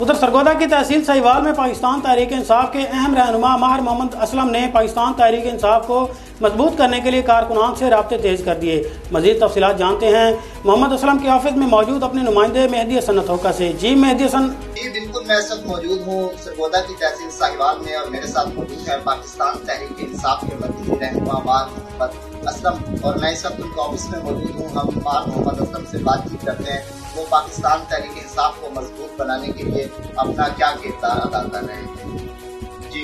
उधर सरगोदा की तहसील सहीवाल में पाकिस्तान तहरीक इंसाफ के अहम रहनुमा माहिर मोहम्मद असलम ने पाकिस्तान तहरीक इंसाफ को मजबूत करने के लिए कारकुनान से राब्ते तेज कर दिए। मजीद तफसीलात जानते हैं मोहम्मद असलम के ऑफिस में मौजूद अपने नुमाइंदे मेहदी हसन नथोका से। जी मेहदी हसन। जी बिल्कुल, मैं इस वक्त मौजूद हूँ सरगोदा की तहसील सहीवाल में और मेरे साथ मौजूद है पाकिस्तान तहरीक इंसाफ के मरकजी रहनुमा माहिर मोहम्मद असलम और मैं इस वक्त उनके ऑफिस में मौजूद हूँ। हम माहिर मोहम्मद असलम से बातचीत करते हैं वो पाकिस्तान तहरीक इंसाफ को मजबूत बनाने के लिए अपना क्या किरदार अदा कर रहे हैं। जी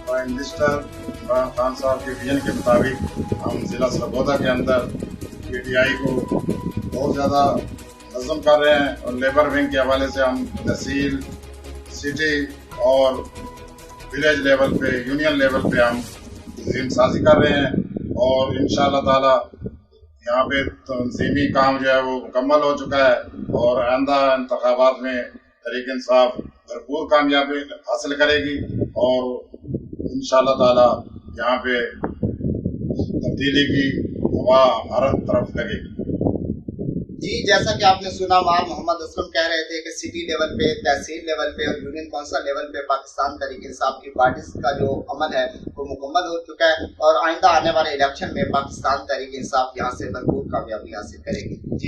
प्राइम मिनिस्टर इमरान खान साहब के विजन के मुताबिक हम जिला सरगोदा के अंदर पीटीआई को बहुत ज़्यादा नज़म कर रहे हैं और लेबर विंग के हवाले से हम तहसील, सिटी और विलेज लेवल पे, यूनियन लेवल पे हम तंजीम साजी कर रहे हैं और इंशाअल्लाह ताला यहाँ पे तंजीमी काम जो है वो मुकम्मल हो चुका है और आइंदा इंतखाबात में तहरीक इंसाफ भरपूर कामयाबी हासिल करेगी और इंशाअल्लाह ताला यहाँ पे तब्दीली की हवा हर तरफ लगेगी। जी, जैसा कि आपने सुना माहिर मोहम्मद असलम कह रहे थे कि सिटी लेवल पे, तहसील लेवल पे और यूनियन कौंसिल लेवल पे पाकिस्तान तहरीक इंसाफ की पार्टी का जो अमल है वो मुकम्मल हो चुका है और आइंदा आने वाले इलेक्शन में पाकिस्तान तहरीक इंसाफ यहाँ से भरपूर कामयाबी हासिल करेगी। जी।